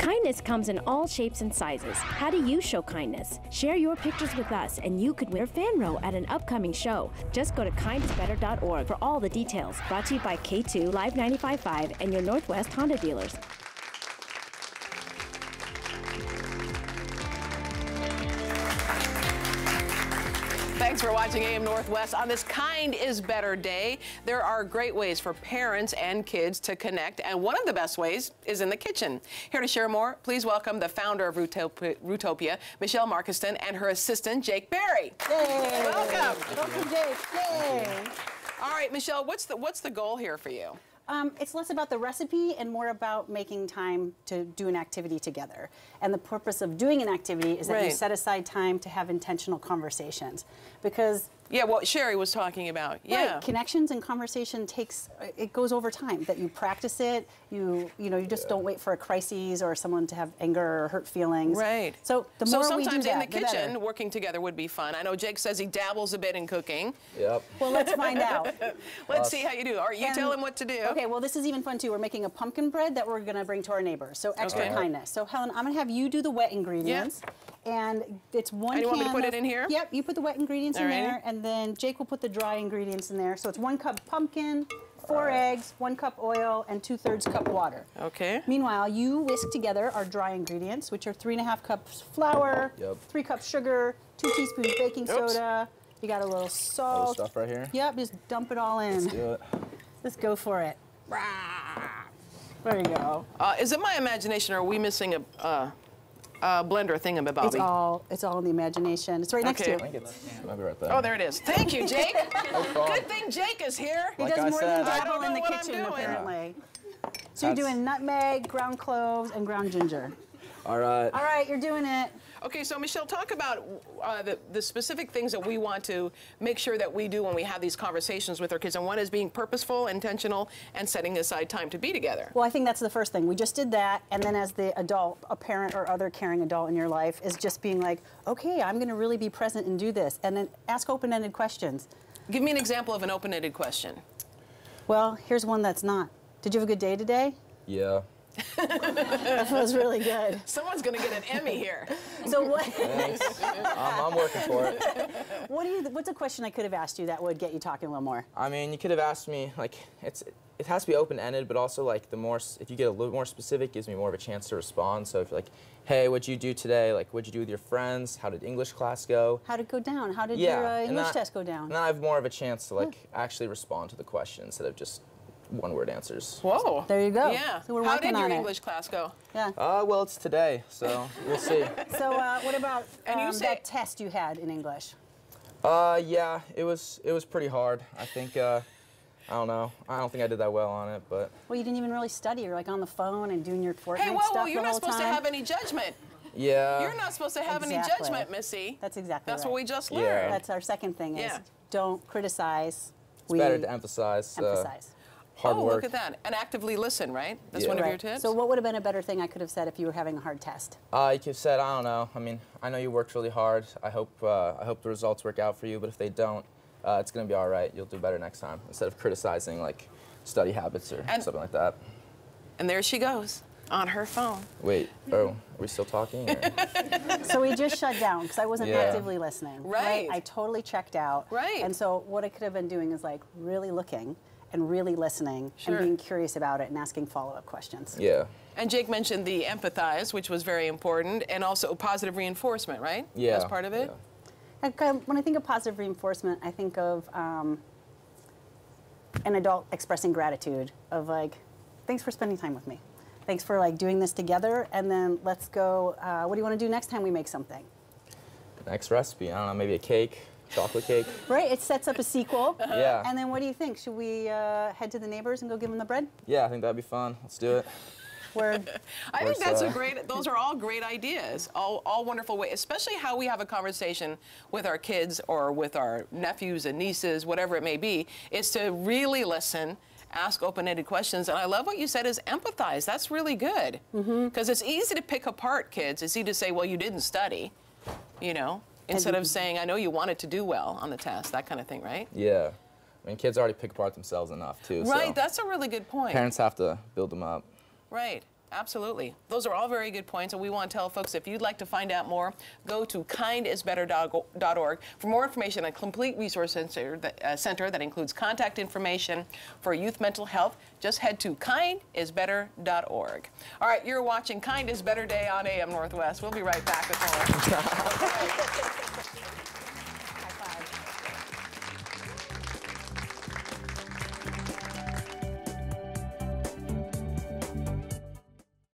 Kindness comes in all shapes and sizes. How do you show kindness? Share your pictures with us and you could win a fan row at an upcoming show. Just go to kindisbetter.org for all the details. Brought to you by K2, Live 95.5, and your Northwest Honda dealers. Thanks for watching AM Northwest on this Kind is Better Day. There are great ways for parents and kids to connect, and one of the best ways is in the kitchen. Here to share more, please welcome the founder of Rootopia, Michelle Markiston, and her assistant, Jake Berry. Yay! Welcome. Welcome, Jake. Yay! All right, Michelle, what's the goal here for you? It's less about the recipe and more about making time to do an activity together. And the purpose of doing an activity is that you set aside time to have intentional conversations. Because yeah, what Sherry was talking about. Yeah. Right, connections and conversation it goes over time. That you practice it. You just don't wait for a crisis or someone to have anger or hurt feelings. Right. So the more we do sometimes in the the kitchen, better. working together would be fun. I know Jake says he dabbles a bit in cooking. Yep. Well, let's find out. Let's see how you do. All right, you tell him what to do. Okay, well, this is even fun, too. We're making a pumpkin bread that we're going to bring to our neighbors. So extra kindness. So, Helen, I'm going to have you do the wet ingredients. And it's one can. You want me to put it in here? Yep, you put the wet ingredients in there, and then Jake will put the dry ingredients in there. So it's 1 cup pumpkin, 4 eggs, 1 cup oil, and 2/3 cup water. Okay. Meanwhile, you whisk together our dry ingredients, which are 3.5 cups flour, 3 cups sugar, 2 teaspoons baking soda. You got a little salt. All the stuff right here? Yep, just dump it all in. Let's do it. Let's go for it. There you go. Is it my imagination, or are we missing a blender thingamabobby? It's all in the imagination. It's right next to you. I think it's maybe right there. Oh, there it is. Thank you, Jake. Good thing Jake is here. He does more than dabble in the kitchen, apparently. So you're doing nutmeg, ground cloves, and ground ginger. All right. All right, you're doing it. Okay, so Michelle, talk about the specific things that we want to make sure that we do when we have these conversations with our kids. And one is being purposeful, intentional, and setting aside time to be together. Well, I think that's the first thing. We just did that, and then as the adult, a parent or other caring adult in your life is just being like, okay, I'm going to really be present and do this, and then ask open-ended questions. Give me an example of an open-ended question. Well, here's one that's not. Did you have a good day today? Yeah. That was really good. Someone's going to get an Emmy here. So what? Thanks. I'm working for it. What's a question I could have asked you that would get you talking a little more? I mean, you could have asked me, like, it has to be open-ended, but also, like, if you get a little more specific, it gives me more of a chance to respond. So if you're like, hey, what'd you do today? Like, what'd you do with your friends? How did English class go? How did it go down? How did your English test go down? And then I have more of a chance to, like, actually respond to the question instead of just one-word answers. Whoa. There you go. Yeah. So we're How working did your on English class go? Yeah. Well, it's today, so we'll see. So what about that test you had in English? Yeah, it was pretty hard. I think, I don't know. I don't think I did that well on it, but. Well, you didn't even really study. You're like on the phone and doing your Fortnite stuff the whole time. Hey, whoa, you're not supposed to have any judgment. Yeah. You're not supposed to have any judgment, Missy. That's exactly That's right. what we just learned. Yeah. That's our second thing is don't criticize. It's better to emphasize. Hard work. Look at that. And actively listen, right? That's one of your tips? So what would have been a better thing I could have said if you were having a hard test? You could have said, I don't know. I mean, I know you worked really hard. I hope the results work out for you, but if they don't, it's going to be all right. You'll do better next time, instead of criticizing, like, study habits or something like that. And there she goes, on her phone. Wait, are we still talking? Or? So we just shut down because I wasn't actively listening. Right. I totally checked out. Right. And so what I could have been doing is like really looking and really listening and being curious about it and asking follow-up questions. Yeah. And Jake mentioned the empathize, which was very important, and also positive reinforcement, right? Yeah. That's part of it? Yeah. When I think of positive reinforcement, I think of an adult expressing gratitude of like, thanks for spending time with me. Thanks for like doing this together, and then let's go, what do you want to do next time we make something? Next recipe, I don't know, maybe a cake. Chocolate cake. Right, it sets up a sequel. Yeah. And then what do you think? Should we head to the neighbors and go give them the bread? Yeah, I think that'd be fun. Let's do it. I think that's those are all great ideas, all wonderful ways, especially how we have a conversation with our kids or with our nephews and nieces, whatever it may be, is to really listen, ask open-ended questions. And I love what you said is empathize. That's really good. Because it's easy to pick apart kids. It's easy to say, well, you didn't study, you know. Instead of saying, I know you wanted to do well on the test, that kind of thing, right? Yeah. I mean, kids already pick apart themselves enough, too. Right, so that's a really good point. parents have to build them up. Right. Absolutely. Those are all very good points, and we want to tell folks, if you'd like to find out more, go to kindisbetter.org for more information on a complete resource center that includes contact information for youth mental health. Just head to kindisbetter.org. All right, you're watching Kind is Better Day on AM Northwest. We'll be right back with more.